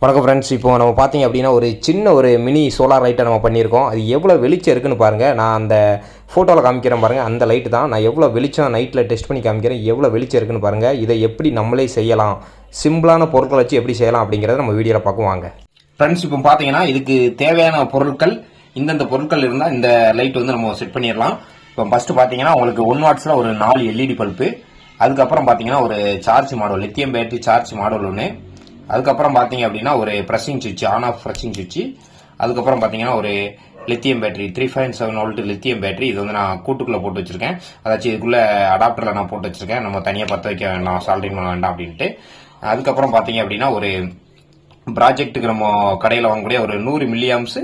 வணக்கம் ஃப்ரெண்ட்ஸ். இப்போ நம்ம பார்த்தீங்க அப்படின்னா ஒரு சின்ன ஒரு மினி சோலார் லைட்டை நம்ம பண்ணியிருக்கோம். அது எவ்வளோ வெளிச்சம் இருக்குன்னு பாருங்கள். நான் அந்த ஃபோட்டோவில் காமிக்கிறேன் பாருங்கள், அந்த லைட்டு தான். நான் எவ்வளோ வெளிச்சம் நைட்டில் டெஸ்ட் பண்ணி காமிக்கிறேன், எவ்வளோ வெளிச்சம் இருக்குன்னு பாருங்கள். இதை எப்படி நம்மளே செய்யலாம், சிம்பிளான பொருட்களை வச்சு எப்படி செய்யலாம் அப்படிங்கிறத நம்ம வீடியோவில் பார்க்குவாங்க. ஃப்ரெண்ட்ஸ், இப்போ பார்த்தீங்கன்னா இதுக்கு தேவையான பொருட்கள், இந்தந்த பொருட்கள் இருந்தால் இந்த லைட் வந்து நம்ம செட் பண்ணிடலாம். இப்போ ஃபஸ்ட்டு பார்த்தீங்கன்னா உங்களுக்கு 1 வாட்ஸில் ஒரு 4 LED பல்பு, அதுக்கப்புறம் பார்த்தீங்கன்னா ஒரு charge model, lithium battery charge model ஒன்று, அதுக்கப்புறம் பார்த்தீங்க அப்படின்னா ஒரு ப்ரெஸ்ஸிங் சுவிட்ச், ஆன் ஆஃப் ப்ரெஸ்ஸிங் சுவிட்ச், அதுக்கப்புறம் பார்த்தீங்கன்னா ஒரு lithium battery 3.7 volt lithium battery. இது வந்து நான் கூட்டுக்குள்ளே போட்டு வச்சிருக்கேன். அதாச்சும் இதுக்குள்ளே அடாப்டரில் நான் போட்டு வச்சிருக்கேன், நம்ம தனியாக பற்ற வைக்க வேண்டாம், சால்டரிங் பண்ண வேண்டாம் அப்படின்ட்டு. அதுக்கப்புறம் பார்த்தீங்க அப்படின்னா ஒரு ப்ராஜெக்ட்டுக்கு நம்ம கடையில் வாங்கக்கூடிய ஒரு 100 மில்லியாம்ஸ்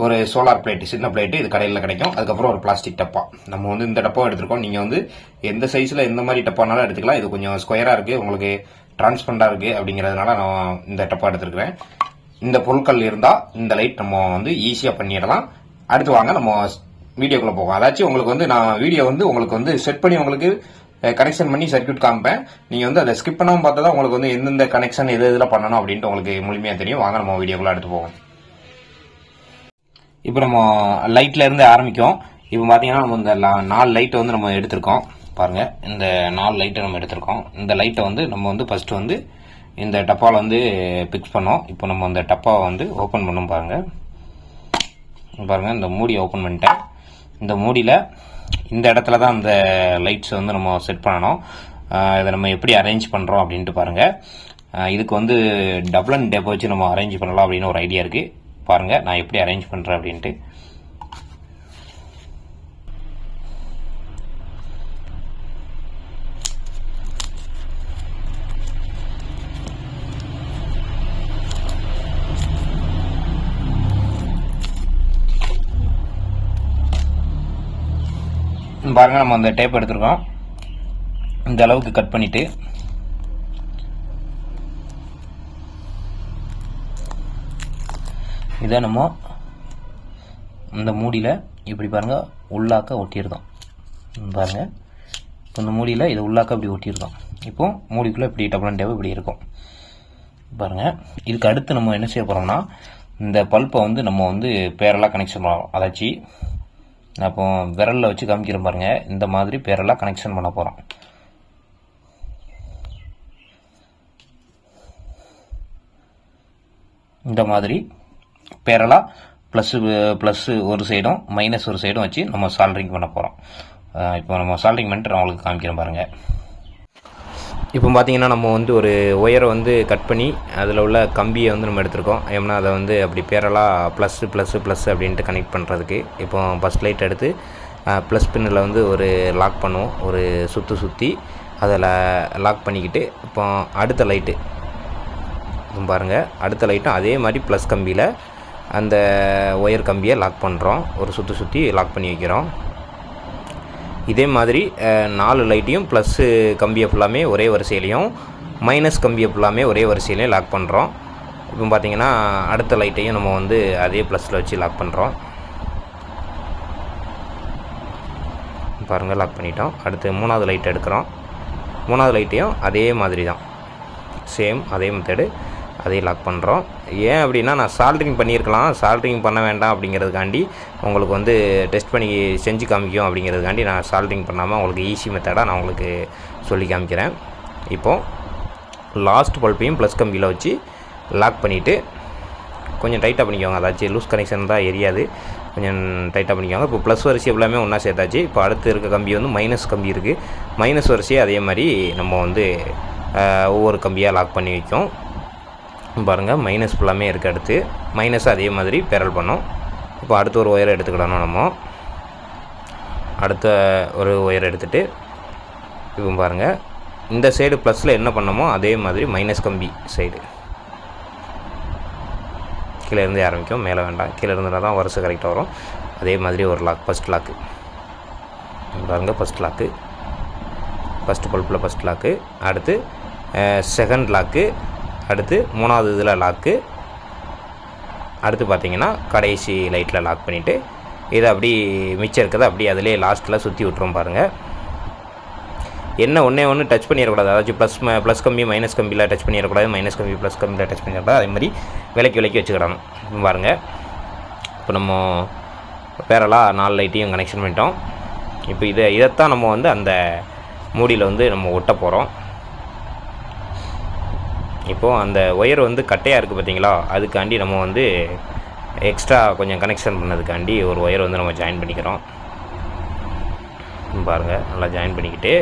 ஒரு சோலார் பிளேட்டு, சின்ன பிளேட்டு, இது கடையில் கிடைக்கும். அதுக்கப்புறம் ஒரு பிளாஸ்டிக் டப்பா. நம்ம வந்து இந்த டப்பா எடுத்துருக்கோம். நீங்கள் வந்து எந்த சைஸில் எந்த மாதிரி டப்பானாலும் எடுத்துக்கலாம். இது கொஞ்சம் ஸ்கொயராக இருக்குது, உங்களுக்கு டிரான்ஸ்பரண்டாக இருக்குது அப்படிங்கிறதுனால நான் இந்த டப்பா எடுத்துருக்கிறேன். இந்த பொருட்கள் இருந்தால் இந்த லைட் நம்ம வந்து ஈஸியாக பண்ணிடலாம். அடுத்து வாங்க நம்ம வீடியோக்குள்ளே போவோம். அதாச்சும் உங்களுக்கு வந்து நான் வீடியோ வந்து உங்களுக்கு வந்து செட் பண்ணி உங்களுக்கு கனெக்ஷன் பண்ணி சர்க்யூட் காமிப்பேன். நீங்கள் வந்து அதை ஸ்கிப் பண்ணாமல் பார்த்தா தான் உங்களுக்கு வந்து எந்தெந்த கனெக்ஷன் எது இதில் பண்ணணும் அப்படின்ட்டு உங்களுக்கு முழுமையாக தெரியும். வாங்க நம்ம வீடியோக்குள்ளே அடுத்து போவோம். இப்போ நம்ம லைட்ல இருந்து ஆரம்பிக்கும். இப்போ பார்த்தீங்கன்னா நம்ம இந்த 4 லைட்டை வந்து நம்ம எடுத்திருக்கோம் பாருங்க. இந்த 4 லைட்டை நம்ம எடுத்திருக்கோம். இந்த லைட்டை வந்து நம்ம வந்து ஃபர்ஸ்ட் வந்து இந்த டப்பாவில் வந்து பிக்ஸ் பண்ணோம். இப்போ நம்ம அந்த டப்பாவை வந்து ஓப்பன் பண்ணோம் பாருங்க. பாருங்க, இந்த மூடியை ஓப்பன் பண்ணிட்டேன். இந்த மூடியில் இந்த இடத்துல தான் இந்த லைட்ஸ் வந்து நம்ம செட் பண்ணணும். இதை நம்ம எப்படி அரேஞ்ச் பண்ணுறோம் அப்படின்ட்டு பாருங்க. இதுக்கு வந்து டபுள் அண்ட் டேப் வச்சு நம்ம அரேஞ்ச் பண்ணலாம் அப்படின்னு ஒரு ஐடியா இருக்குது. பாருங்க நான் எப்படி அரேஞ்ச் பண்றேன் அப்படின்ட்டு. பாருங்க, நம்ம அந்த டேப் எடுத்துருக்கோம். இந்த அளவுக்கு கட் பண்ணிட்டு இதை நம்ம இந்த மூடியில் இப்படி பாருங்கள் உள்ளாக்க ஒட்டியிருக்கோம் பாருங்க. இப்போ இந்த மூடியில் இதை உள்ளாக்க இப்படி ஒட்டியிருக்கோம். இப்போ மூடிக்குள்ளே இப்படி டபுள் அண்ட் டேப் இப்படி இருக்கும் பாருங்கள். இதுக்கு அடுத்து நம்ம என்ன செய்ய போகிறோம்னா, இந்த பல்பை வந்து நம்ம வந்து பேரலாக கனெக்ஷன் பண்ணலாம். அதாச்சு நான் இப்போ விரலில் வச்சு காமிக்கிறேன் பாருங்கள். இந்த மாதிரி பேரலாக கனெக்ஷன் பண்ண போகிறோம். இந்த மாதிரி பேரலா ப்ளஸ் ஒரு சைடும் மைனஸ் ஒரு சைடும் வச்சு நம்ம சால்டரிங் பண்ண போகிறோம். இப்போ நம்ம சால்டரிங் பண்ணிட்டு நான் உங்களுக்கு காமிக்கிறேன் பாருங்கள். இப்போ பார்த்தீங்கன்னா நம்ம வந்து ஒரு ஒயரை வந்து கட் பண்ணி அதில் உள்ள கம்பியை வந்து நம்ம எடுத்துருக்கோம். ஏன்னா அதை வந்து அப்படி பேரலாக ப்ளஸ் அப்படின்ட்டு கனெக்ட் பண்ணுறதுக்கு. இப்போ ஃபஸ்ட் லைட் எடுத்து ப்ளஸ் பின்னில் வந்து ஒரு லாக் பண்ணுவோம், ஒரு சுற்றி அதில் லாக் பண்ணிக்கிட்டு இப்போ அடுத்த லைட்டு பாருங்கள். அடுத்த லைட்டும் அதே மாதிரி ப்ளஸ் கம்பியில் அந்த ஒயர் கம்பியை லாக் பண்ணுறோம், ஒரு சுற்றி லாக் பண்ணி வைக்கிறோம். இதே மாதிரி 4 லைட்டையும் ப்ளஸ்ஸு கம்பியை ஃபுல்லாமே ஒரே வரிசையிலையும் மைனஸ் கம்பியை ஃபுல்லாமே ஒரே வரிசையிலையும் லாக் பண்ணுறோம். இப்போ பார்த்திங்கன்னா அடுத்த லைட்டையும் நம்ம வந்து அதே ப்ளஸில் வச்சு லாக் பண்ணுறோம் பாருங்கள். லாக் பண்ணிட்டோம். அடுத்து 3வது லைட் எடுக்கிறோம். 3வது லைட்டையும் அதே மாதிரி தான், சேம் அதே மெத்தடு, அதையும் லாக் பண்ணுறோம். ஏன் அப்படின்னா நான் சால்டரிங் பண்ணியிருக்கலாம், சால்டரிங் பண்ண வேண்டாம் அப்படிங்கிறதுக்காண்டி, உங்களுக்கு வந்து டெஸ்ட் பண்ணி செஞ்சு காமிக்கும் அப்படிங்கிறதுக்காண்டி நான் சால்டரிங் பண்ணாமல் உங்களுக்கு ஈஸி மெத்தடாக நான் உங்களுக்கு சொல்லி காமிக்கிறேன். இப்போது லாஸ்ட் பல்பையும் ப்ளஸ் கம்பியில் வச்சு லாக் பண்ணிவிட்டு கொஞ்சம் டைட்டாக பண்ணிக்கோங்க. அதாச்சும் லூஸ் கனெக்ஷன் தான் எரியாது, கொஞ்சம் டைட்டாக பண்ணிக்கோங்க. இப்போ ப்ளஸ் வரிசை எல்லாமே ஒன்றா சேர்த்தாச்சு. இப்போ அடுத்து இருக்க கம்பி வந்து மைனஸ் கம்பி இருக்குது. மைனஸ் வரிசையை அதே மாதிரி நம்ம வந்து ஒவ்வொரு கம்பியாக லாக் பண்ணி வைக்கும் பாருங்கள். மைனஸ் ஃபுல்லாமே இருக்குது. அடுத்து மைனஸ் அதே மாதிரி பேரல் பண்ணோம். இப்போ அடுத்த ஒரு ஒயரை எடுத்துக்கிடணும். நம்ம அடுத்த ஒரு ஒயர் எடுத்துகிட்டு இப்போ பாருங்கள், இந்த சைடு ப்ளஸில் என்ன பண்ணோமோ அதே மாதிரி மைனஸ் கம்பி சைடு கீழே இருந்து ஆரம்பிக்கும், மேலே வேண்டாம், கீழே இருந்தால் தான் வருஷம் கரெக்டாக வரும். அதே மாதிரி ஒரு லாக், ஃபஸ்ட் லாக்கு பாருங்கள். ஃபஸ்ட் லாக்கு, ஃபஸ்ட்டு பல்பில் ஃபஸ்ட் லாக்கு, அடுத்து செகண்ட் லாக்கு, அடுத்து 3வது இதில் லாக்கு, அடுத்து பார்த்திங்கன்னா கடைசி லைட்டில் லாக் பண்ணிவிட்டு இதை அப்படி மிச்சம் இருக்கிறத அப்படி அதிலே லாஸ்ட்டில் சுற்றி விட்டுரும் பாருங்கள். என்ன ஒன்று டச் பண்ணிடக்கூடாது. அதாச்சும் ப்ளஸ் கம்பி மைனஸ் கம்பியில் டச் பண்ணிடக்கூடாது, மைனஸ் கம்பி ப்ளஸ் கம்பியில் டச் பண்ணிடக்கூடாது. அதே மாதிரி விலக்கி வச்சுக்கிடணும். பாருங்கள், இப்போ நம்ம பேரலாக 4 லைட்டையும் கனெக்ஷன் பண்ணிட்டோம். இப்போ இதைத்தான் நம்ம வந்து அந்த மூடியில் வந்து நம்ம ஒட்ட போகிறோம். இப்போது அந்த ஒயர் வந்து கட்டையாக இருக்குது பார்த்தீங்களா, அதுக்காண்டி நம்ம வந்து எக்ஸ்ட்ரா கொஞ்சம் கனெக்ஷன் பண்ணதுக்காண்டி ஒரு ஒயர் வந்து நம்ம ஜாயின் பண்ணிக்கிறோம். பாருங்கள், நல்லா ஜாயின் பண்ணிக்கிட்டு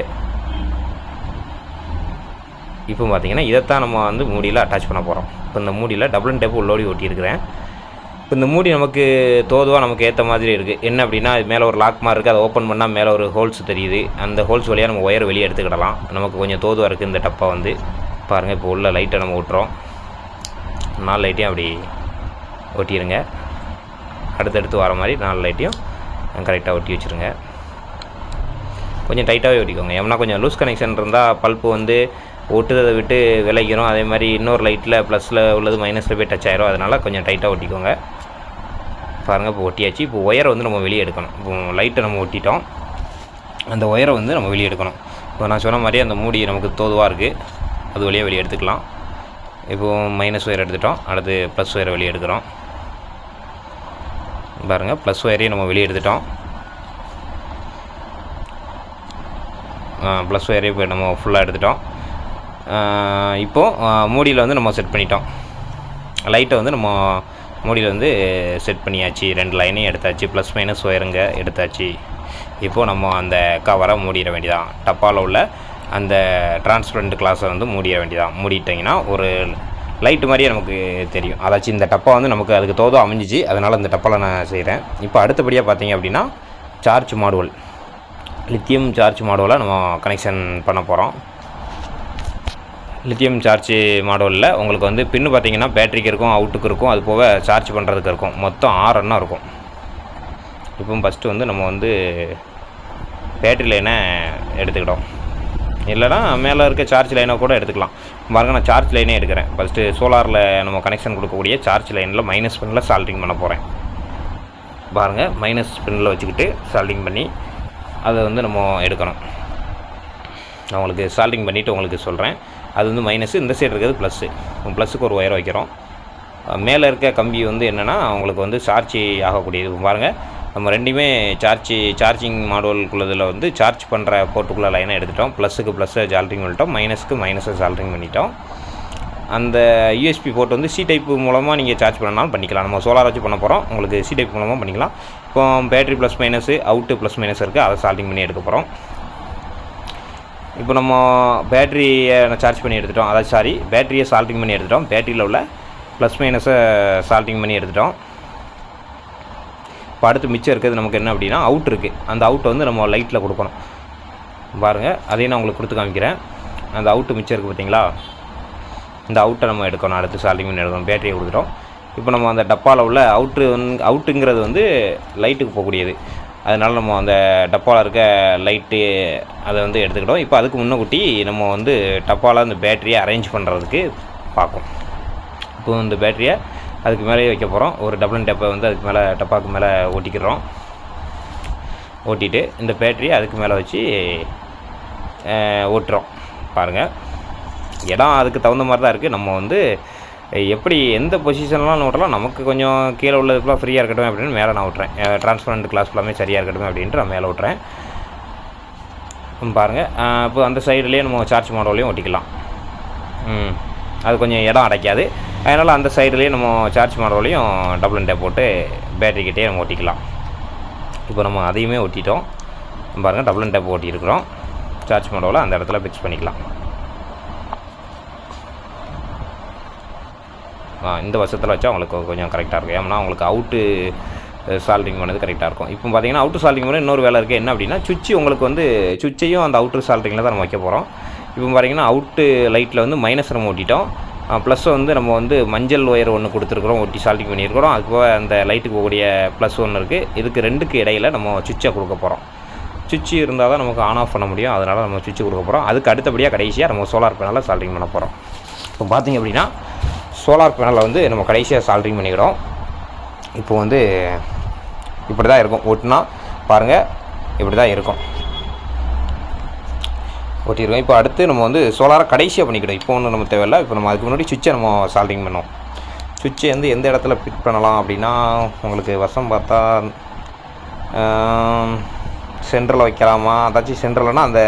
இப்போ பார்த்திங்கன்னா இதைத்தான் நம்ம வந்து மூடியில் அட்டாச் பண்ண போகிறோம். இப்போ இந்த மூடியில் டபுள் டேப் உள்ளோடி ஒட்டியிருக்கிறேன். இப்போ இந்த மூடி நமக்கு தோதுவாக நமக்கு ஏற்ற மாதிரி இருக்குது. என்ன அப்படின்னா, அது மேலே ஒரு லாக் மாதிரி இருக்குது. அதை ஓப்பன் பண்ணால் மேலே ஒரு ஹோல்ஸ் தெரியுது. அந்த ஹோல்ஸ் வழியாக நம்ம ஒயர் வெளியே எடுத்துக்கிடலாம். நமக்கு கொஞ்சம் தோதுவாக இருக்குது இந்த டப்பா வந்து. பாருங்கள், இப்போ உள்ள லைட்டை நம்ம ஓட்டுறோம். 4 லைட்டையும் அப்படி ஒட்டிடுங்க. அடுத்தடுத்து வர மாதிரி 4 லைட்டையும் கரெக்டாக ஒட்டி வச்சுருங்க. கொஞ்சம் டைட்டாகவே ஒட்டிக்கோங்க. ஏன்னா கொஞ்சம் லூஸ் கனெக்ஷன் இருந்தால் பல்ப்பு வந்து ஒட்டுறதை விட்டு விளைக்கிறோம். அதே மாதிரி இன்னொரு லைட்டில் ப்ளஸில் உள்ளது மைனஸில் போய் டச் ஆயிரும். அதனால் கொஞ்சம் டைட்டாக ஒட்டிக்கோங்க. பாருங்கள், இப்போ ஒட்டியாச்சு. இப்போ ஒயரை வந்து நம்ம வெளியே எடுக்கணும். இப்போ லைட்டை நம்ம ஒட்டிட்டோம், அந்த ஒயரை வந்து நம்ம வெளியே எடுக்கணும். இப்போ நான் சொன்ன மாதிரி அந்த மூடி நமக்கு தோதுவாக இருக்குது, அது வழியாக வெளியே எடுத்துக்கலாம். இப்போது மைனஸ் ஒயர் எடுத்துட்டோம், அடுத்து ப்ளஸ் ஒயரை வெளியே எடுக்கிறோம். பாருங்கள், ப்ளஸ் ஒயரையும் நம்ம வெளியே எடுத்துட்டோம். ப்ளஸ் ஒயரையும் இப்போ நம்ம ஃபுல்லாக எடுத்துட்டோம். இப்போது மூடியில் வந்து நம்ம செட் பண்ணிட்டோம். லைட்டை வந்து நம்ம மூடியில் வந்து செட் பண்ணியாச்சு. 2 லைனையும் எடுத்தாச்சு, ப்ளஸ் மைனஸ் ஒயருங்க எடுத்தாச்சு. இப்போது நம்ம அந்த கவரை மூடிட வேண்டியதான். டப்பாவில் உள்ள அந்த டிரான்ஸ்பரண்ட் கிளாஸை வந்து மூடிட வேண்டியதான். மூடிட்டிங்கன்னா ஒரு லைட்டு மாதிரியே நமக்கு தெரியும். அதாச்சும் இந்த டப்பா வந்து நமக்கு அதுக்கு தோதும் அமைஞ்சிச்சு, அதனால் இந்த டப்பாவில் நான் செய்கிறேன். இப்போ அடுத்தபடியாக பார்த்தீங்க அப்படின்னா சார்ஜ் மாடுவல், லித்தியம் சார்ஜ் மாடுவலை நம்ம கனெக்ஷன் பண்ண போகிறோம். லித்தியம் சார்ஜ் மாடுவலில் உங்களுக்கு வந்து பின்னு பார்த்தீங்கன்னா பேட்டரிக்கு இருக்கும், அவுட்டுக்கு இருக்கும், அது போக சார்ஜ் பண்ணுறதுக்கு இருக்கும். மொத்தம் 6 எண்ணம் இருக்கும். இப்போ ஃபஸ்ட்டு வந்து நம்ம வந்து பேட்டரி லைனை எடுத்துக்கிட்டோம். இல்லைனா மேலே இருக்க சார்ஜ் லைனை கூட எடுத்துக்கலாம். பாருங்கள், நான் சார்ஜ் லைனே எடுக்கிறேன். ஃபஸ்ட்டு சோலாரில் நம்ம கனெக்ஷன் கொடுக்கக்கூடிய சார்ஜ் லைனில் மைனஸ் பின்னில் சால்டிங் பண்ண போகிறேன். பாருங்கள், மைனஸ் பின்னில் வச்சுக்கிட்டு சால்டிங் பண்ணி அதை வந்து நம்ம எடுக்கணும். நான் உங்களுக்கு சால்டிங் பண்ணிவிட்டு உங்களுக்கு சொல்கிறேன். அது வந்து மைனஸு, இந்த சைடு இருக்கிறது ப்ளஸ்ஸு. ப்ளஸுக்கு ஒரு ஒயர் வைக்கிறோம். மேலே இருக்க கம்பி வந்து என்னென்னா உங்களுக்கு வந்து சார்ஜ் ஆகக்கூடியது. பாருங்கள், நம்ம ரெண்டுமே சார்ஜிங் மாடுவலுக்குள்ளதில் வந்து சார்ஜ் பண்ணுற போர்ட்டுக்குள்ளே லைனை எடுத்துட்டோம். ப்ளஸுக்கு ப்ளஸ்ஸை சால்ட்ரிங் பண்ணிட்டோம், மைனஸுக்கு மைனஸை சால்ட்ரிங் பண்ணிட்டோம். அந்த யூஎஸ்பி போர்ட் வந்து சி டைப்பு மூலமாக நீங்கள் சார்ஜ் பண்ணாலும் பண்ணிக்கலாம். நம்ம சோலார் வச்சு பண்ண போகிறோம், உங்களுக்கு சி டைப் மூலமாக பண்ணிக்கலாம். இப்போ battery plus minus, out plus minus இருக்குது, அதை சால்டிங் பண்ணி எடுக்க போகிறோம். இப்போ நம்ம பேட்டரியை சார்ஜ் பண்ணி எடுத்துட்டோம், அதாவது பேட்டரியை சால்டிங் பண்ணி எடுத்துட்டோம். பேட்டரியில் உள்ள ப்ளஸ் மைனஸை சால்டிங் பண்ணி எடுத்துட்டோம். இப்போ அடுத்து மிச்சம் இருக்கிறது நமக்கு என்ன அப்படின்னா அவுட் இருக்குது. அந்த அவுட்டை வந்து நம்ம லைட்டில் கொடுக்கணும். பாருங்கள், அதையும் நான் உங்களுக்கு கொடுத்து காமிக்கிறேன். அந்த அவுட்டு மிச்சம் இருக்குது பார்த்தீங்களா, இந்த அவுட்டை நம்ம எடுக்கணும். அடுத்து சால்டிங் பண்ணி எடுக்கணும். பேட்டரியை கொடுத்துட்டோம். இப்போ நம்ம அந்த டப்பாவில் உள்ள அவுட்டுங்கிறது வந்து லைட்டுக்கு போகக்கூடியது. அதனால் நம்ம அந்த டப்பாவில் இருக்க லைட்டு அதை வந்து எடுத்துக்கிட்டோம். இப்போ அதுக்கு முன்னக்கூட்டி நம்ம வந்து டப்பாவில் அந்த பேட்டரியை அரேஞ்ச் பண்ணுறதுக்கு பார்க்கும். இப்போ இந்த பேட்டரியை அதுக்கு மேலேயே வைக்க போகிறோம். ஒரு டபுள் டப்பை வந்து அதுக்கு மேலே டப்பாவுக்கு மேலே ஓட்டிக்கிறோம். ஓட்டிட்டு இந்த பேட்டரியை அதுக்கு மேலே வச்சு ஓட்டுறோம். பாருங்கள், இடம் அதுக்கு தகுந்த மாதிரி தான் இருக்குது. நம்ம வந்து எப்படி எந்த பொசிஷன்லாம் ஓட்டலாம், நமக்கு கொஞ்சம் கீழே உள்ளது ஃபுல்லாக ஃப்ரீயாக இருக்கட்டும் அப்படின்னு மேலே நான் விட்றேன். டிரான்ஸ்பரண்ட் கிளாஸ் ஃபுல்லாமே சரியாக இருக்கட்டும் அப்படின்ட்டு நான் மேலே விட்றேன். பாருங்கள், இப்போ அந்த சைடுலேயே நம்ம சார்ஜ் மாடலையும் ஒட்டிக்கலாம். அது கொஞ்சம் இடம் அடைக்காது. அதனால் அந்த சைடுலேயே நம்ம சார்ஜ் மாடலையும் டபுள் டேப் போட்டு பேட்டரிக்கிட்டே நம்ம ஒட்டிக்கலாம். இப்போ நம்ம அதையுமே ஒட்டிட்டோம். பாருங்கள், டபுள் டேப் ஓட்டியிருக்கிறோம். சார்ஜ் மாடலை அந்த இடத்துல ஃபிக்ஸ் பண்ணிக்கலாம். இந்த வருஷத்தில் வச்சா உங்களுக்கு கொஞ்சம் கரெக்டாக இருக்கும். ஏன்னா உங்களுக்கு அவுட்டு சால்டிங் பண்ணது கரெக்டாக இருக்கும். இப்போ பார்த்தீங்கன்னா அவுட்டு சால்டிங் பண்ண இன்னொரு வேலை இருக்குது. என்ன அப்படின்னா சுவிட்சு உங்களுக்கு வந்து சுவிட்சையும் அந்த அவுட்ரு சால்டிங்கில் தான் நம்ம வைக்க போகிறோம். இப்போ பார்த்தீங்கன்னா அவுட்டு லைட்டில் வந்து மைனஸ் நம்ம ஓட்டிட்டோம். ப்ளஸ் வந்து நம்ம வந்து மஞ்சள் ஒயர் ஒன்று கொடுத்துருக்குறோம், ஒட்டி சால்டிங் பண்ணியிருக்கிறோம். அதுபோக அந்த லைட்டுக்கு போகக்கூடிய ப்ளஸ் ஒன்று இருக்குது. இதுக்கு ரெண்டுக்கு இடையில் நம்ம சுவிட்சை கொடுக்க போகிறோம். சுவிட்சு இருந்தால் தான் நமக்கு ஆன் ஆஃப் பண்ண முடியும். அதனால் நம்ம சுவிட்சு கொடுக்க போகிறோம். அதுக்கு அடுத்தபடியாக கடைசியாக நம்ம சோலார் பேனலில் சால்டிங் பண்ண போகிறோம். இப்போ பார்த்திங்க அப்படின்னா சோலார் பேனலை வந்து நம்ம கடைசியாக சால்ட்ரிங் பண்ணிக்கிறோம். இப்போ வந்து இப்படி தான் இருக்கும். ஒட்டுனா பாருங்கள், இப்படி தான் இருக்கும். ஒட்டியிருக்கோம். இப்போ அடுத்து நம்ம வந்து சோலாரை கடைசியாக பண்ணிக்கிட்டோம். இப்போ ஒன்றும் நம்ம தேவையில்லை. இப்போ நம்ம அதுக்கு முன்னாடி சுவிட்சை நம்ம சால்டிங் பண்ணோம். சுவிட்சை வந்து எந்த இடத்துல ஃபிட் பண்ணலாம் அப்படின்னா, உங்களுக்கு வசம் பார்த்தா சென்டரில் வைக்கலாமா, அதாச்சும் சென்டர்லனால் அந்த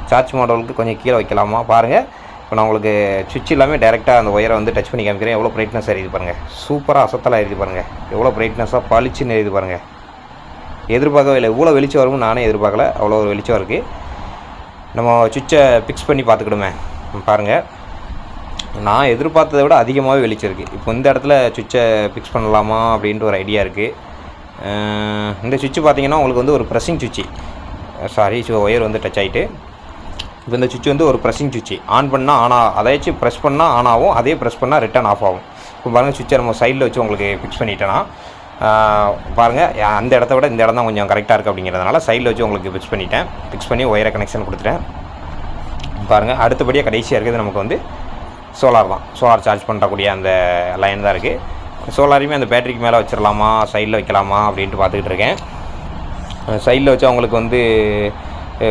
சார்ஜ் மாடலுக்கு கொஞ்சம் கீழே வைக்கலாமா பாருங்கள். இப்போ நான் உங்களுக்கு சுவிட்ச் எல்லாமே டேரெக்டாக அந்த ஒயரை வந்து டச் பண்ணி காமிக்கிறேன். எவ்வளோ பிரைட்னஸ் எரியுது பாருங்கள். சூப்பராக அசத்தலாக எரியுது பாருங்கள். எவ்வளோ பிரைட்னஸாக பளிச்சுன்னு எரியுது பாருங்கள். எதிர்பார்க்கவே இல்லை, இவ்வளோ வெளிச்சம் வரும்னு நானே எதிர்பார்க்கல. அவ்வளோ ஒரு வெளிச்சம் இருக்குது. நம்ம சுவிட்சை ஃபிக்ஸ் பண்ணி பார்த்துக்கிடுமே பாருங்கள். நான் எதிர்பார்த்ததை விட அதிகமாகவே வெளிச்சம் இருக்குது. இப்போ இந்த இடத்துல சுவிட்சை ஃபிக்ஸ் பண்ணலாமா அப்படின்ட்டு ஒரு ஐடியா இருக்குது. இந்த சுவிட்சு பார்த்தீங்கன்னா உங்களுக்கு வந்து ஒரு ப்ரெஸ்ஸிங் சுவிட்சு, ஒயர் வந்து டச் ஆகிட்டு. இப்போ இந்த சுவிட்ச் வந்து ஒரு ப்ரெஸ்ஸிங் சுவிட்சு. ஆன் பண்ணால் அதாச்சும் ப்ரெஸ் பண்ணால் ஆன் ஆகும், அதே ப்ரெஸ் பண்ணால் ரிட்டர்ன் ஆஃப் ஆகும். இப்போ பாருங்கள், சுவிட்சை நம்ம சைடில் வச்சு உங்களுக்கு ஃபிக்ஸ் பண்ணிட்டேன்னா பாருங்கள், அந்த இடத்த விட இந்த இடம் தான் கொஞ்சம் கரெக்டாக இருக்குது அப்படிங்கிறதுனால சைடில் வச்சு உங்களுக்கு ஃபிக்ஸ் பண்ணிட்டேன். ஃபிக்ஸ் பண்ணி ஒயரை கனெக்ஷன் கொடுத்துட்டேன். பாருங்கள், அடுத்தபடியாக கடைசியாக இருக்குது நமக்கு வந்து சோலார் தான். சோலார் சார்ஜ் பண்ணுறக்கூடிய அந்த லைன் தான் இருக்குது. சோலாரையுமே அந்த பேட்டரிக்கு மேலே வச்சிடலாமா, சைடில் வைக்கலாமா அப்படின்ட்டு பார்த்துக்கிட்டு இருக்கேன். சைடில் வச்சு அவங்களுக்கு வந்து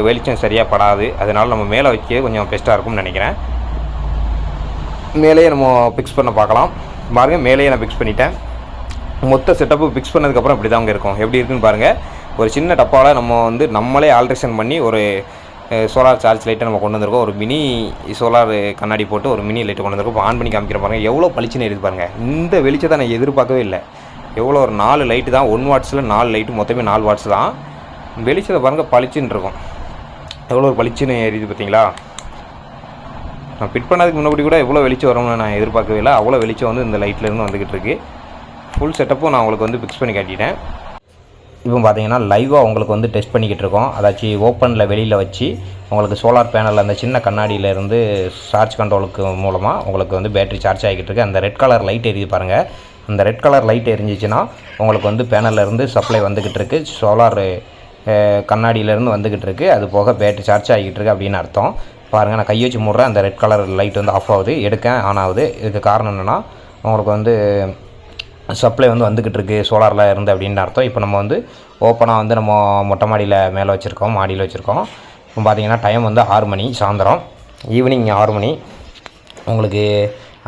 வெளிச்சம் சரியாக படாது. அதனால் நம்ம மேலே வைக்க கொஞ்சம் பெஸ்ட்டாக இருக்கும்னு நினைக்கிறேன். மேலேயே நம்ம ஃபிக்ஸ் பண்ண பார்க்கலாம். பாருங்கள், மேலேயே நான் ஃபிக்ஸ் பண்ணிட்டேன். மொத்த செட்டப்பு ஃபிக்ஸ் பண்ணதுக்கப்புறம் இப்படி தான் அங்கே இருக்கும். எப்படி இருக்குன்னு பாருங்கள். ஒரு சின்ன டப்பாவில் நம்ம வந்து நம்மளே ஆல்ட்ரேஷன் பண்ணி ஒரு சோலார் சார்ஜ் லைட்டை நம்ம கொண்டு வந்திருக்கோம். ஒரு மினி சோலார் கண்ணாடி போட்டு ஒரு மினி லைட்டை கொண்டு வந்திருக்கோம். இப்போ ஆன் பண்ணி காமிக்கிற பாருங்கள், எவ்வளோ பளிச்சுன்னு எரியுது பாருங்கள். இந்த வெளிச்சத்தை நான் எதிர்பார்க்கவே இல்லை. எவ்வளோ ஒரு 4 லைட்டு தான், 1 வாட்ஸில் 4 லைட்டு, மொத்தமே 4 வாட்ஸ் தான். வெளிச்சத்தை பாருங்கள், பளிச்சுன்னு இருக்கும். எவ்வளோ ஒரு பளிச்சுன்னு எரியுது பார்த்தீங்களா. நான் ஃபிட் பண்ணதுக்கு முன்னாடி கூட எவ்வளோ வெளிச்சம் வரும்னு நான் எதிர்பார்க்கவே இல்லை. அவ்வளோ வெளிச்சம் வந்து இந்த லைட்லேருந்து வந்துக்கிட்டு இருக்குது. ஃபுல் செட்டப்பும் நான் உங்களுக்கு வந்து ஃபிக்ஸ் பண்ணி காட்டிட்டேன். இப்போ பார்த்தீங்கன்னா லைவாக உங்களுக்கு வந்து டெஸ்ட் பண்ணிக்கிட்டு இருக்கோம். அதாச்சும் ஓப்பனில் வெளியில் வச்சு உங்களுக்கு சோலார் பேனலில் அந்த சின்ன கண்ணாடியிலேருந்து சார்ஜ் கண்ட்ரோலுக்கு மூலமாக உங்களுக்கு வந்து பேட்டரி சார்ஜ் ஆகிக்கிட்டு இருக்குது. அந்த ரெட் கலர் லைட் எரியுது பாருங்கள். அந்த ரெட் கலர் லைட் எரிஞ்சிச்சுன்னா உங்களுக்கு வந்து பேனல்லேருந்து சப்ளை வந்துக்கிட்டு இருக்குது, சோலார் கண்ணாடியிலேருந்து வந்துக்கிட்டு இருக்குது. அது போக பேட்டரி சார்ஜ் ஆகிக்கிட்டு இருக்குது அப்படின்னு அர்த்தம். பாருங்கள், நான் கையை வச்சு மூடுறேன், அந்த ரெட் கலர் லைட் வந்து ஆஃப் ஆகுது, எடுக்கேன் ஆன் ஆகுது. இதுக்கு காரணம் என்னென்னா உங்களுக்கு வந்து சப்ளை வந்து வந்துக்கிட்டு இருக்குது சோலாரில் இருந்து அப்படின்னு அர்த்தம். இப்போ நம்ம வந்து ஓப்பனாக வந்து நம்ம மொட்டை மாடியில் மேலே வச்சுருக்கோம், மாடியில் வச்சுருக்கோம். இப்போ பார்த்திங்கன்னா டைம் வந்து 6 மணி, சாயந்தரம் ஈவினிங் 6 மணி. உங்களுக்கு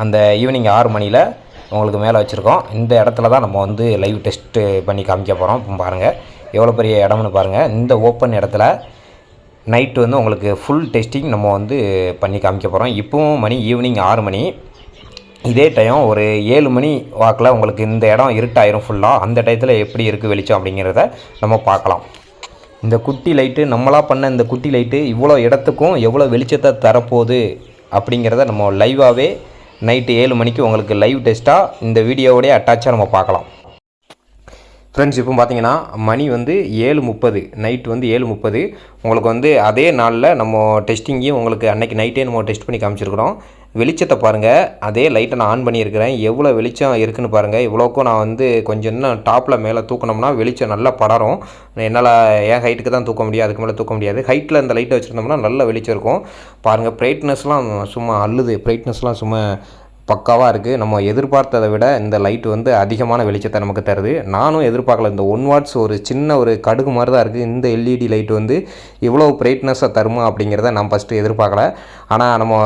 அந்த ஈவினிங் 6 மணியில் உங்களுக்கு மேலே வச்சுருக்கோம். இந்த இடத்துல தான் நம்ம வந்து லைவ் டெஸ்ட்டு பண்ணி காமிக்க போகிறோம். இப்போ பாருங்கள் எவ்வளோ பெரிய இடம்னு பாருங்கள். இந்த ஓப்பன் இடத்துல நைட்டு வந்து உங்களுக்கு ஃபுல் டெஸ்டிங் நம்ம வந்து பண்ணி காமிக்க போகிறோம். இப்போவும் மணி ஈவினிங் 6 மணி. இதே டைம் ஒரு 7 மணி வாக்கில் உங்களுக்கு இந்த இடம் இருட்டாயிரும் ஃபுல்லாக. அந்த டயத்தில் எப்படி இருக்குது வெளிச்சம் அப்படிங்கிறத நம்ம பார்க்கலாம். இந்த குட்டி லைட்டு, நம்மளாக பண்ண இந்த குட்டி லைட்டு இவ்வளோ இடத்துக்கும் எவ்வளோ வெளிச்சத்தை தரப்போகுது அப்படிங்கிறத நம்ம லைவாகவே நைட்டு 7 மணிக்கு உங்களுக்கு லைவ் டெஸ்ட்டாக இந்த வீடியோவோடய அட்டாச்சாக நம்ம பார்க்கலாம். ஃப்ரெண்ட்ஸ், இப்போ பார்த்தீங்கன்னா மணி வந்து 7:30, நைட்டு வந்து 7:30. உங்களுக்கு வந்து அதே நாளில் நம்ம டெஸ்டிங்கையும் உங்களுக்கு அன்றைக்கி நைட்டே நம்ம டெஸ்ட் பண்ணி காமிச்சிருக்கிறோம். வெளிச்சத்தை பாருங்கள், அதே லைட்டை நான் ஆன் பண்ணியிருக்கிறேன். எவ்வளோ வெளிச்சம் இருக்குதுன்னு பாருங்கள். இவ்வளோக்கும் நான் வந்து கொஞ்சம் இன்னும் டாப்பில் மேலே தூக்கினோம்னா வெளிச்சம் நல்லா படரும். என்னால் என் ஹைட்டுக்கு தான் தூக்க முடியாது, அதுக்கு மேலே தூக்க முடியாது. ஹைட்டில் இந்த லைட்டை வச்சுருந்தோம்னா நல்ல வெளிச்சம் இருக்கும். பாருங்கள், பிரைட்னஸ்லாம் சும்மா அள்ளுது, பிரைட்னஸ்லாம் சும்மா பக்காவாக இருக்குது. நம்ம எதிர்பார்த்ததை விட இந்த லைட்டு வந்து அதிகமான வெளிச்சத்தை நமக்கு தருது. நானும் எதிர்பார்க்கல. இந்த 1 வாட்ஸ் ஒரு சின்ன ஒரு கடுகு மாதிரி தான் இருக்குது. இந்த எல்இடி லைட்டு வந்து இவ்வளோ பிரைட்னஸாக தருமா அப்படிங்கிறத நான் ஃபஸ்ட்டு எதிர்பார்க்கல. ஆனால் நம்ம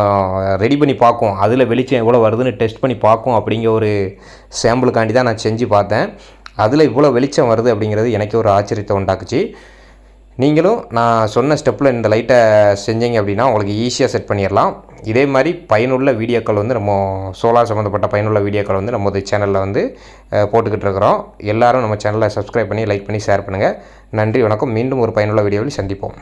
ரெடி பண்ணி பார்க்கும், அதில் வெளிச்சம் எவ்வளோ வருதுன்னு டெஸ்ட் பண்ணி பார்க்கும் அப்படிங்கிற ஒரு சாம்பிளுக்காண்டி தான் நான் செஞ்சு பார்த்தேன். அதில் இவ்வளோ வெளிச்சம் வருது அப்படிங்கிறது எனக்கு ஒரு ஆச்சரியத்தை உண்டாக்குச்சு. நீங்களும் நான் சொன்ன ஸ்டெப்பில் இந்த லைட்டை செஞ்சீங்க அப்படின்னா உங்களுக்கு ஈஸியாக செட் பண்ணிடலாம். இதே மாதிரி பயனுள்ள வீடியோக்கள் வந்து நம்ம சோலார் சம்மந்தப்பட்ட பயனுள்ள வீடியோக்கள் வந்து நம்ம சேனலில் வந்து போட்டுக்கிட்டு இருக்கிறோம். எல்லோரும் நம்ம சேனலை சப்ஸ்கிரைப் பண்ணி லைக் பண்ணி ஷேர் பண்ணுங்கள். நன்றி, வணக்கம். மீண்டும் ஒரு பயனுள்ள வீடியோவில் சந்திப்போம்.